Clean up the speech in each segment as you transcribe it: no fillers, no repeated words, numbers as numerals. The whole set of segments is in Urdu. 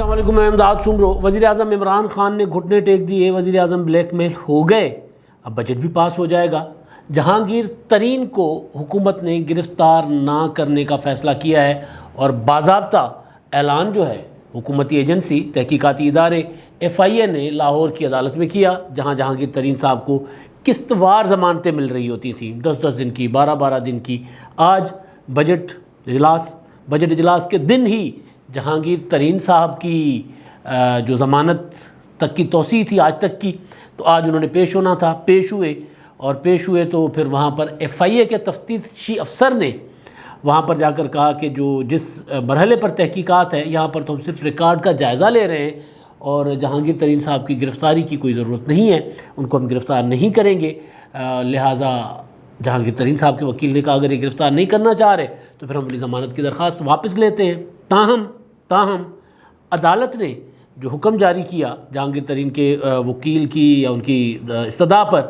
السلام علیکم، میں امداد شمرو۔ وزیر اعظم عمران خان نے گھٹنے ٹیک دیے، وزیر اعظم بلیک میل ہو گئے، اب بجٹ بھی پاس ہو جائے گا۔ جہانگیر ترین کو حکومت نے گرفتار نہ کرنے کا فیصلہ کیا ہے اور باضابطہ اعلان جو ہے حکومتی ایجنسی تحقیقاتی ادارے FIA نے لاہور کی عدالت میں کیا، جہاں جہانگیر ترین صاحب کو قسط وار ضمانتیں مل رہی ہوتی تھیں، 10 دن کی، 12 دن کی۔ آج بجٹ اجلاس کے دن ہی جہانگیر ترین صاحب کی جو ضمانت تک کی توسیع تھی آج تک کی، تو آج انہوں نے پیش ہونا تھا، پیش ہوئے تو پھر وہاں پر FIA کے تفتیشی افسر نے وہاں پر جا کر کہا کہ جس مرحلے پر تحقیقات ہے، یہاں پر تو ہم صرف ریکارڈ کا جائزہ لے رہے ہیں اور جہانگیر ترین صاحب کی گرفتاری کی کوئی ضرورت نہیں ہے، ان کو ہم گرفتار نہیں کریں گے۔ لہٰذا جہانگیر ترین صاحب کے وکیل نے کہا اگر یہ گرفتار نہیں کرنا چاہ رہے تو پھر ہم اپنی ضمانت کی درخواست واپس لیتے ہیں۔ تاہم عدالت نے جو حکم جاری کیا جہانگیر ترین کے وکیل کی یا ان کی استدعا پر،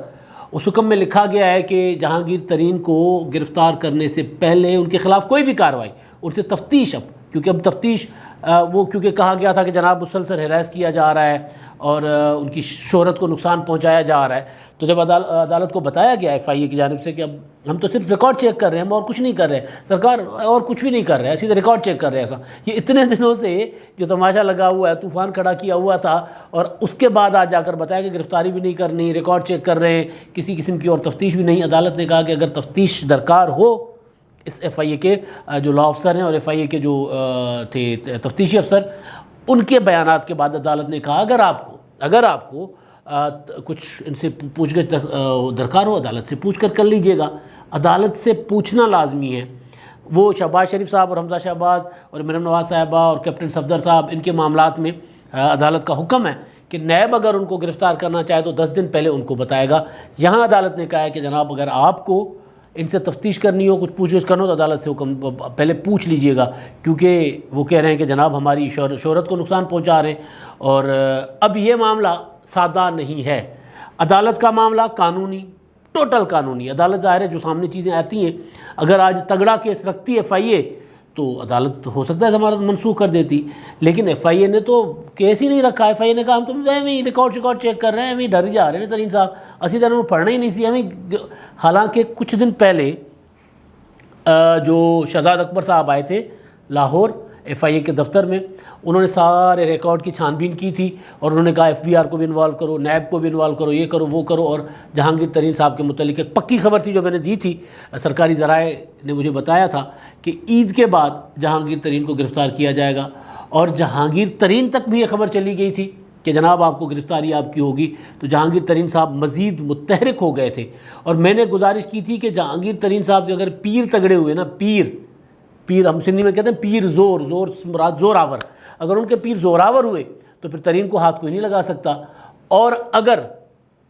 اس حکم میں لکھا گیا ہے کہ جہانگیر ترین کو گرفتار کرنے سے پہلے ان کے خلاف کوئی بھی کارروائی، ان سے تفتیش، کیونکہ اب تفتیش کیونکہ کہا گیا تھا کہ جناب مسلسل ہراس کیا جا رہا ہے اور ان کی شہرت کو نقصان پہنچایا جا رہا ہے، تو جب عدالت کو بتایا گیا FIA کی جانب سے کہ اب ہم تو صرف ریکارڈ چیک کر رہے ہیں، ہم اور کچھ نہیں کر رہے، سرکار اور کچھ بھی نہیں کر رہے ہیں، سیدھے ریکارڈ چیک کر رہے ہیں، ایسا یہ اتنے دنوں سے جو تماشا لگا ہوا ہے، طوفان کھڑا کیا ہوا تھا، اور اس کے بعد آج جا کر بتایا کہ گرفتاری بھی نہیں کرنی، ریکارڈ چیک کر رہے ہیں، کسی قسم کی اور تفتیش بھی نہیں۔ عدالت نے کہا کہ اگر تفتیش درکار ہو، اس FIA کے جو لا افسر ہیں اور FIA کے جو تھے تفتیشی افسر، ان کے بیانات کے بعد عدالت نے کہا اگر آپ کو کچھ ان سے پوچھ گچھ درکار ہو، عدالت سے پوچھ کر لیجئے گا۔ عدالت سے پوچھنا لازمی ہے۔ وہ شہباز شریف صاحب اور حمزہ شہباز اور مریم نواز صاحبہ اور کیپٹن صفدر صاحب، ان کے معاملات میں عدالت کا حکم ہے کہ نیب اگر ان کو گرفتار کرنا چاہے تو 10 دن پہلے ان کو بتائے گا۔ یہاں عدالت نے کہا ہے کہ جناب اگر آپ کو ان سے تفتیش کرنی ہو، کچھ پوچھ گچھ کرنا ہو تو عدالت سے حکم پہلے پوچھ لیجئے گا، کیونکہ وہ کہہ رہے ہیں کہ جناب ہماری شہرت کو نقصان پہنچا رہے ہیں، اور اب یہ معاملہ سادہ نہیں ہے۔ عدالت کا معاملہ قانونی، ٹوٹل قانونی۔ عدالت ظاہر ہے جو سامنے چیزیں آتی ہیں، اگر آج تگڑا کیس رکھتی ہے FIA تو عدالت ہو سکتا ہے ضمانت منسوخ کر دیتی، لیکن FIA نے تو کیس ہی نہیں رکھا۔ FIA نے کہا ہم تو ایویں ریکارڈ چیک کر رہے ہیں، ایویں ڈر ہی جا رہے ہیں ترین صاحب، اسی طرح پڑھنا ہی نہیں سی ہمیں۔ حالانکہ کچھ دن پہلے جو شہزاد اکبر صاحب آئے تھے لاہور FIA کے دفتر میں، انہوں نے سارے ریکارڈ کی چھان بین کی تھی اور انہوں نے کہا FBR کو بھی انوالو کرو، نیب کو بھی انوالو کرو، یہ کرو وہ کرو، اور جہانگیر ترین صاحب کے متعلق ایک پکی خبر تھی جو میں نے دی تھی، سرکاری ذرائع نے مجھے بتایا تھا کہ عید کے بعد جہانگیر ترین کو گرفتار کیا جائے گا، اور جہانگیر ترین تک بھی یہ خبر چلی گئی تھی کہ جناب آپ کو گرفتاری آپ کی ہوگی، تو جہانگیر ترین صاحب مزید متحرک ہو گئے تھے۔ اور میں نے گزارش کی تھی کہ جہانگیر ترین صاحب کے اگر پیر تگڑے ہوئے نا، پیر ہم سندھی میں کہتے ہیں پیر، زور مراد زور آور، اگر ان کے پیر زور آور ہوئے تو پھر ترین کو ہاتھ کوئی نہیں لگا سکتا، اور اگر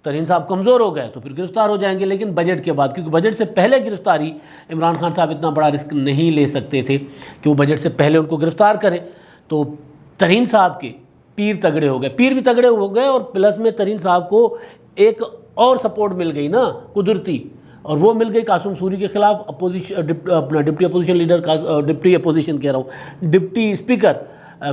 ترین صاحب کمزور ہو گئے تو پھر گرفتار ہو جائیں گے، لیکن بجٹ کے بعد، کیونکہ بجٹ سے پہلے گرفتاری عمران خان صاحب اتنا بڑا رسک نہیں لے سکتے تھے کہ وہ بجٹ سے پہلے ان کو گرفتار کریں، تو ترین صاحب کے پیر تگڑے ہو گئے، پیر بھی تگڑے ہو گئے، اور پلس میں ترین صاحب کو ایک اور سپورٹ مل گئی نا قدرتی، اور وہ مل گئی قاسم سوری کے خلاف اپنا ڈپٹی اسپیکر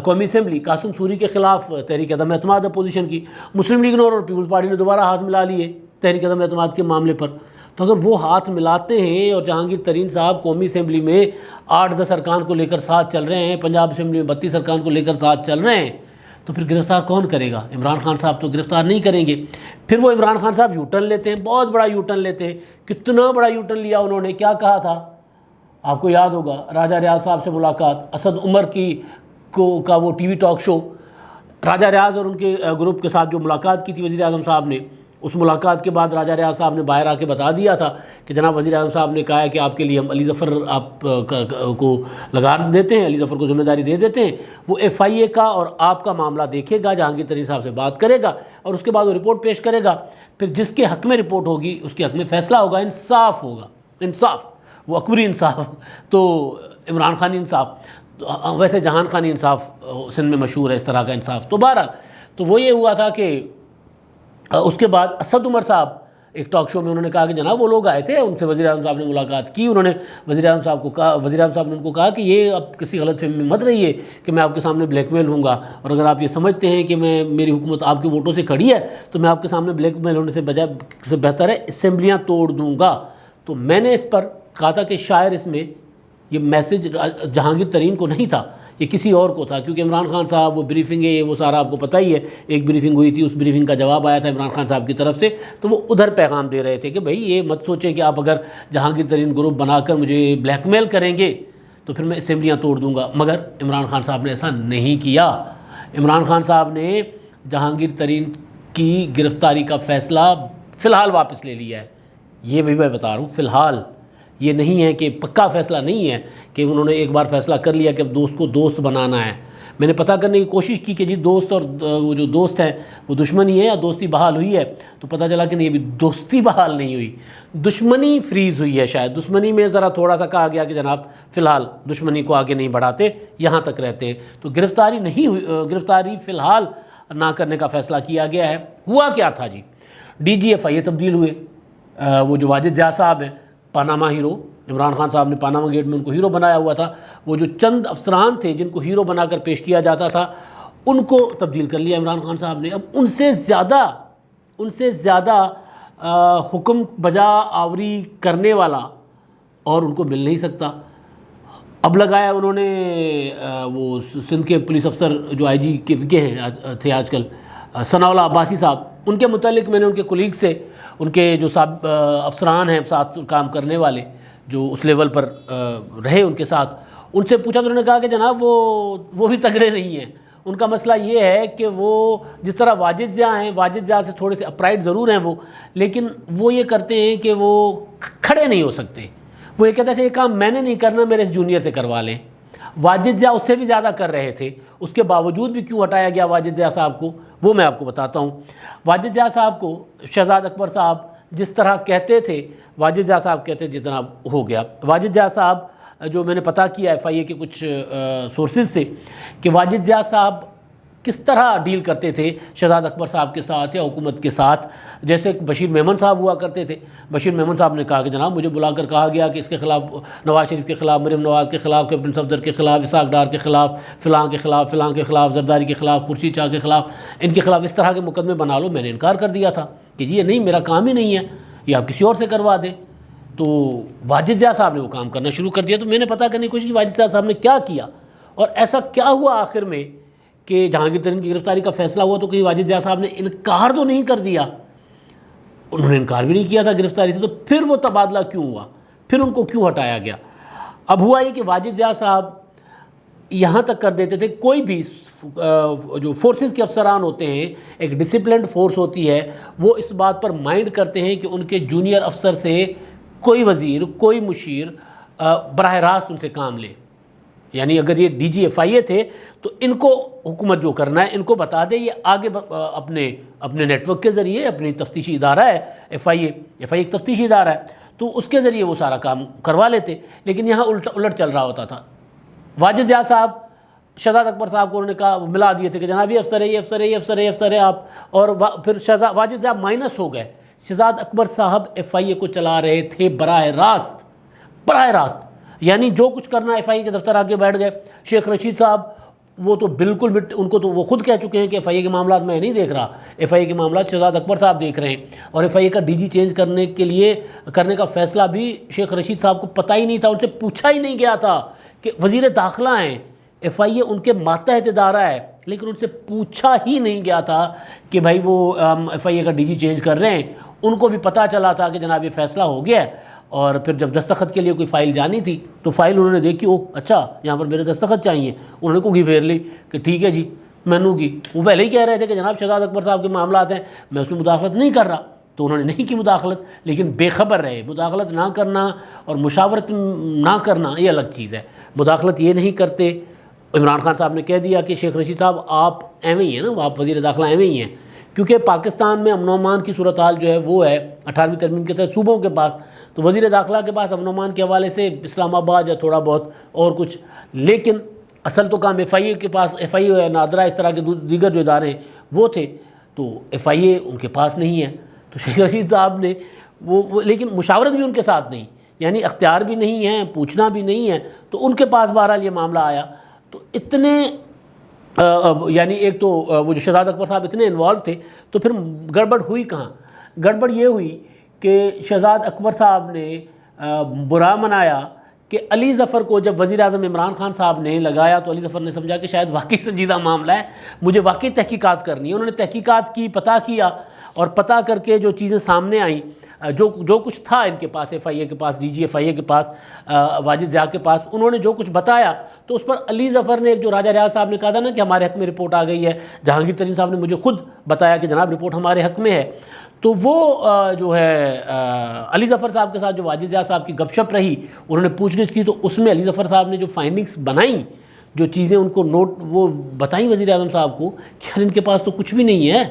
قومی اسمبلی قاسم سوری کے خلاف تحریک عدم اعتماد اپوزیشن کی۔ مسلم لیگ اور پیپلز پارٹی نے دوبارہ ہاتھ ملا لیے تحریک عدم اعتماد کے معاملے پر، تو اگر وہ ہاتھ ملاتے ہیں اور جہانگیر ترین صاحب قومی اسمبلی میں 8-10 ارکان کو لے کر ساتھ چل رہے ہیں، پنجاب اسمبلی میں 32 ارکان کو لے کر ساتھ چل رہے ہیں، تو پھر گرفتار کون کرے گا؟ عمران خان صاحب تو گرفتار نہیں کریں گے۔ پھر وہ عمران خان صاحب یو ٹرن لیتے ہیں، بہت بڑا یو ٹرن لیتے ہیں۔ کتنا بڑا یو ٹرن لیا انہوں نے، کیا کہا تھا آپ کو یاد ہوگا، راجہ ریاض صاحب سے ملاقات، اسد عمر کا وہ ٹی وی ٹاک شو، راجہ ریاض اور ان کے گروپ کے ساتھ جو ملاقات کی تھی وزیر اعظم صاحب نے، اس ملاقات کے بعد راجہ ریاض صاحب نے باہر آ کے بتا دیا تھا کہ جناب وزیر اعظم صاحب نے کہا ہے کہ آپ کے لیے ہم علی ظفر آپ کو لگا دیتے ہیں، علی ظفر کو ذمہ داری دے دیتے ہیں، وہ FIA کا اور آپ کا معاملہ دیکھے گا، جہانگیر ترین صاحب سے بات کرے گا اور اس کے بعد وہ رپورٹ پیش کرے گا، پھر جس کے حق میں رپورٹ ہوگی اس کے حق میں فیصلہ ہوگا، انصاف ہوگا، انصاف، وہ اکبری انصاف، تو عمران خانی انصاف، ویسے جہان خانی انصاف سندھ میں مشہور ہے اس طرح کا انصاف۔ تو بہرحال تو وہ یہ ہوا تھا کہ اس کے بعد اسد عمر صاحب ایک ٹاک شو میں انہوں نے کہا کہ جناب وہ لوگ آئے تھے، ان سے وزیر اعظم صاحب نے ملاقات کی، انہوں نے وزیر اعظم صاحب کو کہا، وزیر اعظم صاحب نے ان کو کہا کہ یہ اب کسی غلط فہمی میں مت رہیے کہ میں آپ کے سامنے بلیک میل ہوں گا، اور اگر آپ یہ سمجھتے ہیں کہ میری حکومت آپ کے ووٹوں سے کھڑی ہے تو میں آپ کے سامنے بلیک میل ہونے سے بہتر ہے اسمبلیاں توڑ دوں گا۔ تو میں نے اس پر کہا تھا کہ شاعر اس میں یہ میسج جہانگیر ترین کو نہیں تھا، یہ کسی اور کو تھا، کیونکہ عمران خان صاحب وہ بریفنگ ہے وہ سارا آپ کو پتہ ہی ہے، ایک بریفنگ ہوئی تھی، اس بریفنگ کا جواب آیا تھا عمران خان صاحب کی طرف سے، تو وہ ادھر پیغام دے رہے تھے کہ بھائی یہ مت سوچیں کہ آپ اگر جہانگیر ترین گروپ بنا کر مجھے بلیک میل کریں گے تو پھر میں اسمبلیاں توڑ دوں گا، مگر عمران خان صاحب نے ایسا نہیں کیا۔ عمران خان صاحب نے جہانگیر ترین کی گرفتاری کا فیصلہ فی الحال واپس لے لیا ہے، یہ بھی میں بتا رہا ہوں فی الحال، یہ نہیں ہے کہ پکا فیصلہ نہیں ہے کہ انہوں نے ایک بار فیصلہ کر لیا کہ اب دوست کو دوست بنانا ہے۔ میں نے پتہ کرنے کی کوشش کی کہ جی دوست اور وہ جو دوست ہیں وہ دشمنی ہے یا دوستی بحال ہوئی ہے، تو پتہ چلا کہ نہیں، ابھی دوستی بحال نہیں ہوئی، دشمنی فریز ہوئی ہے۔ شاید دشمنی میں ذرا تھوڑا سا کہا گیا کہ جناب فی الحال دشمنی کو آگے نہیں بڑھاتے، یہاں تک رہتے ہیں، تو گرفتاری نہیں ہوئی، گرفتاری فی الحال نہ کرنے کا فیصلہ کیا گیا ہے۔ ہوا کیا تھا جی، ڈی جی ایف آئی اے تبدیل ہوئے، وہ جو واجد ضیاء صاحب ہیں پاناما ہیرو، عمران خان صاحب نے پاناما گیٹ میں ان کو ہیرو بنایا ہوا تھا، وہ جو چند افسران تھے جن کو ہیرو بنا کر پیش کیا جاتا تھا ان کو تبدیل کر لیا عمران خان صاحب نے۔ اب ان سے زیادہ حکم بجا آوری کرنے والا اور ان کو مل نہیں سکتا۔ اب لگایا انہوں نے وہ سندھ کے پولیس افسر جو آئی جی کے تھے آج کل، ثناء اللہ عباسی صاحب، ان کے متعلق میں نے ان کے کولیگ سے، ان کے جو افسران ہیں ساتھ کام کرنے والے جو اس لیول پر رہے ان کے ساتھ، ان سے پوچھا تو انہوں نے کہا کہ جناب وہ بھی تگڑے نہیں ہیں، ان کا مسئلہ یہ ہے کہ وہ جس طرح واجد ضیاء ہیں، واجد ضیاء سے تھوڑے سے اپرائٹ ضرور ہیں وہ، لیکن وہ یہ کرتے ہیں کہ وہ کھڑے نہیں ہو سکتے، وہ یہ کہتے ہیں یہ کام میں نے نہیں کرنا، میرے جونیئر سے کروا لیں۔ واجد ضیاء اس سے بھی زیادہ کر رہے تھے، اس کے باوجود بھی کیوں ہٹایا گیا واجد ضیاء صاحب کو، وہ میں آپ کو بتاتا ہوں۔ واجد ضیاء صاحب کو شہزاد اکبر صاحب جس طرح کہتے تھے، واجد ضیاء صاحب کہتے جتنا ہو گیا۔ واجد ضیاء صاحب جو میں نے پتہ کیا ایف آئی اے کے کچھ سورسز سے کہ واجد ضیاء صاحب کس طرح ڈیل کرتے تھے شہزاد اکبر صاحب کے ساتھ یا حکومت کے ساتھ، جیسے بشیر میمن صاحب ہوا کرتے تھے۔ بشیر میمن صاحب نے کہا کہ جناب مجھے بلا کر کہا گیا کہ اس کے خلاف، نواز شریف کے خلاف، مریم نواز کے خلاف، کیپٹن صفدر کے خلاف، اسحاق ڈار کے خلاف، فلاں کے خلاف، فلاں کے خلاف، زرداری کے خلاف، خورشید شاہ کے خلاف، ان کے خلاف اس طرح کے مقدمے بنا لو۔ میں نے انکار کر دیا تھا کہ جی یہ نہیں، میرا کام ہی نہیں ہے، یہ آپ کسی اور سے کروا دیں۔ تو واجد ضیاء صاحب نے وہ کام کرنا شروع کر دیا۔ تو میں نے پتہ کرنے کی کوشش کی واجد ضیاء صاحب نے کیا کیا اور ایسا کیا ہوا آخر میں کہ جہانگیر ترین کی گرفتاری کا فیصلہ ہوا تو کہیں واجد ضیاء صاحب نے انکار تو نہیں کر دیا؟ انہوں نے انکار بھی نہیں کیا تھا گرفتاری سے، تو پھر وہ تبادلہ کیوں ہوا، پھر ان کو کیوں ہٹایا گیا؟ اب ہوا یہ کہ واجد ضیاء صاحب یہاں تک کر دیتے تھے، کوئی بھی جو فورسز کے افسران ہوتے ہیں، ایک ڈسپلنڈ فورس ہوتی ہے، وہ اس بات پر مائنڈ کرتے ہیں کہ ان کے جونیئر افسر سے کوئی وزیر، کوئی مشیر براہ راست ان سے کام لے۔ یعنی اگر یہ ڈی جی ایف آئی اے تھے تو ان کو حکومت جو کرنا ہے ان کو بتا دے، یہ آگے اپنے نیٹ ورک کے ذریعے، اپنی تفتیشی ادارہ ہے ایف آئی اے ایک تفتیشی ادارہ ہے، تو اس کے ذریعے وہ سارا کام کروا لیتے۔ لیکن یہاں الٹ چل رہا ہوتا تھا۔ واجد ضیاء صاحب شہزاد اکبر صاحب کو انہوں نے کہا، ملا دیے تھے کہ جناب یہ افسر ہے، یہ افسر ہے، یہ افسر ہے، یہ افسر ہے آپ، اور پھر واجد ضیاء مائنس ہو گئے۔ شہزاد اکبر صاحب ایف آئی اے کو چلا رہے تھے براہ راست، یعنی جو کچھ کرنا ایف آئی اے کے دفتر آگے بیٹھ گئے۔ شیخ رشید صاحب وہ تو بالکل ان کو تو وہ خود کہہ چکے ہیں کہ ایف آئی اے کے معاملات میں نہیں دیکھ رہا، ایف آئی اے کے معاملات شہزاد اکبر صاحب دیکھ رہے ہیں، اور ایف آئی اے کا ڈی جی چینج کرنے کا فیصلہ بھی شیخ رشید صاحب کو پتہ ہی نہیں تھا، ان سے پوچھا ہی نہیں گیا تھا کہ وزیر داخلہ ہیں، ایف آئی اے ان کے ماتحت ادارہ ہے، لیکن ان سے پوچھا ہی نہیں گیا تھا کہ بھائی وہ ایف آئی اے کا ڈی جی چینج کر رہے ہیں۔ ان کو بھی پتہ چلا تھا کہ جناب یہ فیصلہ ہو گیا ہے، اور پھر جب دستخط کے لیے کوئی فائل جانی تھی تو فائل انہوں نے دیکھی، او اچھا یہاں پر میرے دستخط چاہیے، انہوں نے کوگی پھیر لی کہ ٹھیک ہے جی مینو کی۔ وہ پہلے ہی کہہ رہے تھے کہ جناب شہزاد اکبر صاحب کے معاملات ہیں، میں اس میں مداخلت نہیں کر رہا، تو انہوں نے نہیں کی مداخلت، لیکن بے خبر رہے۔ مداخلت نہ کرنا اور مشاورت نہ کرنا یہ الگ چیز ہے، مداخلت یہ نہیں کرتے۔ عمران خان صاحب نے کہہ دیا کہ شیخ رشید صاحب آپ ایویں ہی ہیں نا، آپ وزیر داخلہ ایویں ہی ہیں، کیونکہ پاکستان میں امن و امان کی صورتحال جو ہے وہ ہے 18ویں ترمیم کے تحت صوبوں کے پاس، تو وزیر داخلہ کے پاس امن و امان کے حوالے سے اسلام آباد یا تھوڑا بہت اور کچھ، لیکن اصل تو کام ایف آئی اے کے پاس، ایف آئی اے نادرہ اس طرح کے دیگر جو ادارے ہیں وہ تھے، تو ایف آئی اے ان کے پاس نہیں ہے۔ تو شیخ رشید صاحب نے وہ لیکن مشاورت بھی ان کے ساتھ نہیں، یعنی اختیار بھی نہیں ہے، پوچھنا بھی نہیں ہے، تو ان کے پاس بہرحال یہ معاملہ آیا۔ تو اتنے یعنی ایک تو وہ جو شہزاد اکبر صاحب اتنے انوالو تھے، تو پھر گڑبڑ ہوئی کہاں؟ گڑبڑ یہ ہوئی کہ شہزاد اکبر صاحب نے برا منایا کہ علی ظفر کو جب وزیر اعظم عمران خان صاحب نے لگایا تو علی ظفر نے سمجھا کہ شاید واقعی سنجیدہ معاملہ ہے، مجھے واقعی تحقیقات کرنی ہے۔ انہوں نے تحقیقات کی، پتہ کیا، اور پتہ کر کے جو چیزیں سامنے آئیں، جو کچھ تھا ان کے پاس، ایف آئی اے کے پاس، ڈی جی ایف آئی اے کے پاس، واجد ضیاء کے پاس، انہوں نے جو کچھ بتایا تو اس پر علی ظفر نے، ایک جو راجہ ریاض صاحب نے کہا تھا نا کہ ہمارے حق میں رپورٹ آ گئی ہے، جہانگیر ترین صاحب نے مجھے خود بتایا کہ جناب رپورٹ ہمارے حق میں ہے، تو وہ جو ہے علی ظفر صاحب کے ساتھ جو واجد ضیاء صاحب کی گپ شپ رہی، انہوں نے پوچھ گچھ کی، تو اس میں علی ظفر صاحب نے جو فائنڈنگز بنائیں، جو چیزیں ان کو نوٹ وہ بتائیں وزیر اعظم صاحب کو کہ یار ان کے پاس تو کچھ بھی نہیں ہے،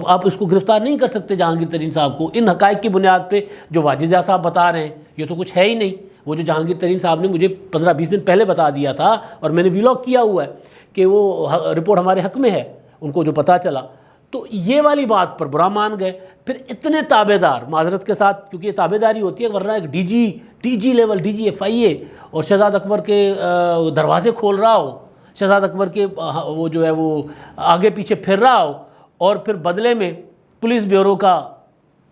آپ اس کو گرفتار نہیں کر سکتے جہانگیر ترین صاحب کو ان حقائق کی بنیاد پہ جو واجد ضیاء صاحب بتا رہے ہیں، یہ تو کچھ ہے ہی نہیں۔ وہ جو جہانگیر ترین صاحب نے مجھے 15-20 دن پہلے بتا دیا تھا اور میں نے ویلاگ کیا ہوا ہے کہ وہ رپورٹ ہمارے حق میں ہے، ان کو جو پتہ چلا، تو یہ والی بات پر برا مان گئے۔ پھر اتنے تابع دار، معذرت کے ساتھ کیونکہ یہ تابع داری ہوتی ہے، ورنہ ایک D G level, D G F I A اور شہزاد اکبر کے دروازے کھول رہا ہو، شہزاد اکبر کے وہ جو ہے وہ آگے پیچھے پھر رہا ہو، اور پھر بدلے میں پولیس بیورو کا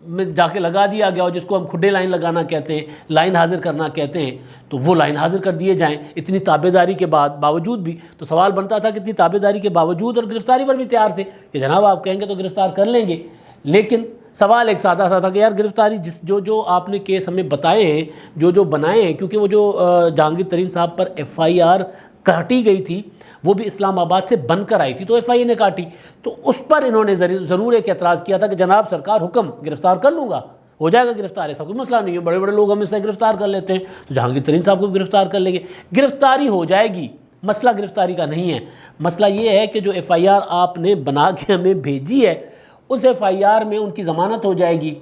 میں جا کے لگا دیا گیا ہو، جس کو ہم کھڈے لائن لگانا کہتے ہیں، لائن حاضر کرنا کہتے ہیں، تو وہ لائن حاضر کر دیے جائیں اتنی تابع داری کے باوجود بھی۔ تو سوال بنتا تھا کہ اتنی تابع داری کے باوجود، اور گرفتاری پر بھی تیار تھے کہ جناب آپ کہیں گے تو گرفتار کر لیں گے، لیکن سوال ایک سادہ سا تھا کہ یار گرفتاری جو آپ نے کیس ہمیں بتائے ہیں، جو بنائے ہیں، کیونکہ وہ جو جہانگیر ترین صاحب پر ایف آئی آر کاٹی گئی تھی وہ بھی اسلام آباد سے بن کر آئی تھی، تو ایف آئی اے نے کاٹی، تو اس پر انہوں نے ضرور ایک اعتراض کیا تھا کہ جناب سرکار حکم، گرفتار کر لوں گا، ہو جائے گا گرفتار، ایسا کوئی مسئلہ نہیں ہے، بڑے بڑے لوگ ہم اس سے گرفتار کر لیتے ہیں، تو جہانگیر ترین صاحب کو بھی گرفتار کر لیں گے، گرفتاری ہو جائے گی۔ مسئلہ گرفتاری کا نہیں ہے، مسئلہ یہ ہے کہ جو ایف آئی آر آپ نے بنا کے ہمیں بھیجی ہے، اس ایف آئی آر میں ان کی ضمانت ہو جائے گی،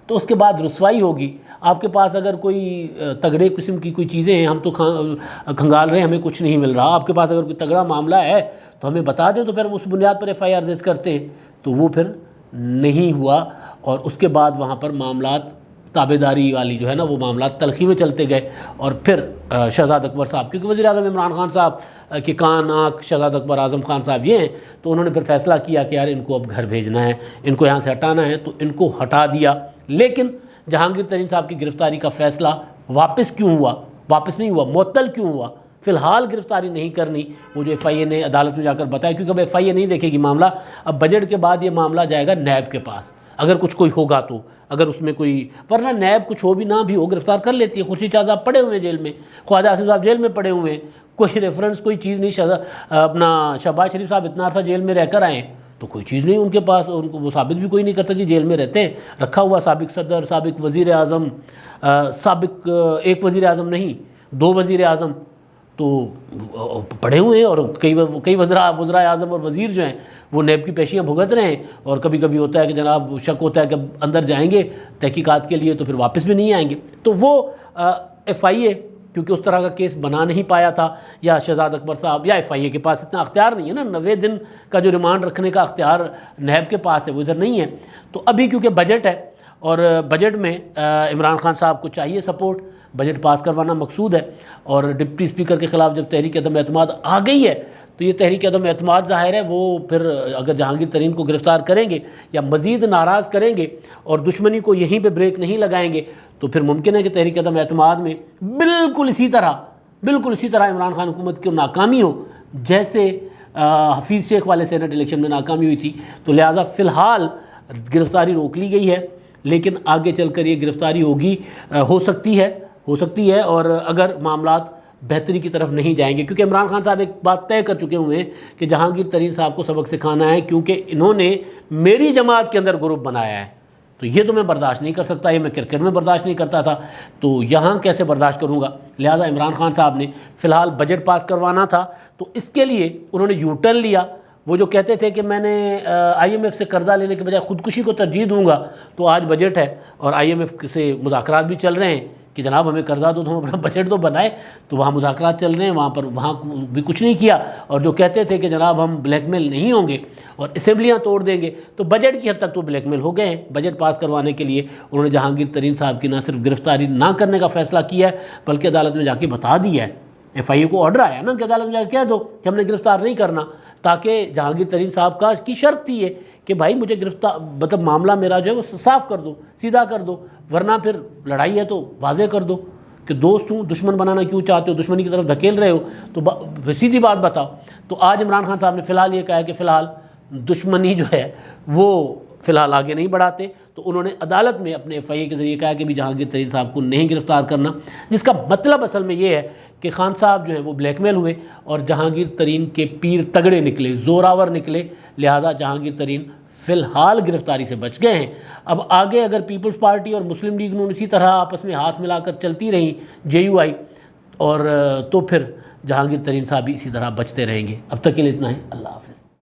تو اس کے بعد رسوائی ہوگی۔ آپ کے پاس اگر کوئی تگڑے قسم کی کوئی چیزیں ہیں، ہم تو کھنگال رہے ہیں، ہمیں کچھ نہیں مل رہا، آپ کے پاس اگر کوئی تگڑا معاملہ ہے تو ہمیں بتا دیں، تو پھر اس بنیاد پر ایف آئی آر درج کرتے ہیں، تو وہ پھر نہیں ہوا، اور اس کے بعد وہاں پر معاملات تابع داری والی جو ہے نا وہ معاملات تلخی میں چلتے گئے، اور پھر شہزاد اکبر صاحب، کیونکہ وزیر اعظم عمران خان صاحب کے کان آنکھ شہزاد اکبر اعظم خان صاحب یہ ہیں، تو انہوں نے پھر فیصلہ کیا کہ یار ان کو اب گھر بھیجنا ہے، ان کو یہاں سے ہٹانا ہے، تو ان کو ہٹا دیا۔ لیکن جہانگیر ترین صاحب کی گرفتاری کا فیصلہ واپس نہیں ہوا، معطل کیوں ہوا؟ فی الحال گرفتاری نہیں کرنی، وہ جو ایف آئی اے نے عدالت میں جا کر بتایا، کیونکہ اب ایف آئی اے نہیں دیکھے گی معاملہ، اب بجٹ کے بعد یہ معاملہ جائے گا نیب کے پاس، اگر کچھ کوئی ہوگا تو، اگر اس میں کوئی، ورنہ نیب کچھ ہو بھی نہ بھی ہو گرفتار کر لیتی ہے۔ خورشید شاہ صاحب پڑے ہوئے ہیں جیل میں، خواجہ آصف صاحب جیل میں پڑے ہوئے ہیں، کوئی ریفرنس کوئی چیز نہیں، اپنا شہباز شریف صاحب اتنا عرصہ جیل میں رہ کر آئے تو کوئی چیز نہیں ان کے پاس، ان کو وہ ثابت بھی کوئی نہیں کرتا کہ جیل میں رہتے ہیں، رکھا ہوا سابق صدر، سابق وزیر اعظم، سابق ایک وزیر اعظم نہیں 2 وزیر اعظم تو پڑے ہوئے ہیں، اور کئی وزرائے اعظم اور وزیر جو ہیں وہ نیب کی پیشیاں بھگت رہے ہیں، اور کبھی کبھی ہوتا ہے کہ جناب شک ہوتا ہے کہ اندر جائیں گے تحقیقات کے لیے تو پھر واپس بھی نہیں آئیں گے، تو وہ ایف آئی اے کیونکہ اس طرح کا کیس بنا نہیں پایا تھا، یا شہزاد اکبر صاحب یا ایف آئی اے کے پاس اتنا اختیار نہیں ہے نا، 90 دن کا جو ریمانڈ رکھنے کا اختیار نیب کے پاس ہے وہ ادھر نہیں ہے، تو ابھی کیونکہ بجٹ ہے، اور بجٹ میں عمران خان صاحب کو چاہیے سپورٹ، بجٹ پاس کروانا مقصود ہے، اور ڈپٹی اسپیکر کے خلاف جب تحریک عدم اعتماد آ گئی ہے تو یہ تحریک عدم اعتماد ظاہر ہے وہ پھر اگر جہانگیر ترین کو گرفتار کریں گے یا مزید ناراض کریں گے اور دشمنی کو یہیں پہ بریک نہیں لگائیں گے، تو پھر ممکن ہے کہ تحریک عدم اعتماد میں بالکل اسی طرح عمران خان حکومت کی ناکامی ہو جیسے حفیظ شیخ والے سینٹ الیکشن میں ناکامی ہوئی تھی، تو لہٰذا فی الحال گرفتاری روک لی گئی ہے، لیکن آگے چل کر یہ گرفتاری ہو سکتی ہے، اور اگر معاملات بہتری کی طرف نہیں جائیں گے، کیونکہ عمران خان صاحب ایک بات طے کر چکے ہوئے ہیں کہ جہانگیر ترین صاحب کو سبق سکھانا ہے، کیونکہ انہوں نے میری جماعت کے اندر گروپ بنایا ہے، تو یہ تو میں برداشت نہیں کر سکتا، یہ میں کرکٹ میں برداشت نہیں کرتا تھا، تو یہاں کیسے برداشت کروں گا؟ لہٰذا عمران خان صاحب نے فی الحال بجٹ پاس کروانا تھا، تو اس کے لیے انہوں نے یو ٹرن لیا۔ وہ جو کہتے تھے کہ میں نے آئی ایم ایف سے قرضہ لینے کے بجائے خودکشی کو ترجیح دوں گا، تو آج بجٹ ہے اور آئی ایم ایف سے مذاکرات بھی چل رہے ہیں کہ جناب ہمیں قرضہ دو تو ہم اپنا بجٹ تو بنائے. تو وہاں مذاکرات چل رہے ہیں, وہاں بھی کچھ نہیں کیا, اور جو کہتے تھے کہ جناب ہم بلیک میل نہیں ہوں گے اور اسمبلیاں توڑ دیں گے, تو بجٹ کی حد تک تو بلیک میل ہو گئے ہیں. بجٹ پاس کروانے کے لیے انہوں نے جہانگیر ترین صاحب کی نہ صرف گرفتاری نہ کرنے کا فیصلہ کیا ہے بلکہ عدالت میں جا کے بتا دیا ہے. ایف آئی اے کو آرڈر آیا نا کہ عدالت میں جا کے کہہ دو کہ ہم نے گرفتار نہیں کرنا, تاکہ جہانگیر ترین صاحب کی شرط تھی یہ کہ بھائی مجھے گرفتار مطلب معاملہ میرا جو ہے وہ صاف کر دو, سیدھا کر دو, ورنہ پھر لڑائی ہے تو واضح کر دو کہ دوست ہوں, دشمن بنانا کیوں چاہتے ہو, دشمنی کی طرف دھکیل رہے ہو تو سیدھی بات بتاؤ. تو آج عمران خان صاحب نے فی الحال یہ کہا ہے کہ فی الحال دشمنی جو ہے وہ فی الحال آگے نہیں بڑھاتے. تو انہوں نے عدالت میں اپنے ایف آئی اے کے ذریعے کہا کہ بھی جہانگیر ترین صاحب کو نہیں گرفتار کرنا, جس کا مطلب اصل میں یہ ہے کہ خان صاحب جو ہے وہ بلیک میل ہوئے اور جہانگیر ترین کے پیر تگڑے نکلے, زوراور نکلے, لہذا جہانگیر ترین فی الحال گرفتاری سے بچ گئے ہیں. اب آگے اگر پیپلز پارٹی اور مسلم لیگ نون اسی طرح آپس میں ہاتھ ملا کر چلتی رہیں جے یو آئی, اور تو پھر جہانگیر ترین صاحب بھی اسی طرح بچتے رہیں گے. اب تک کے لیے اتنا ہی. اللہ حافظ.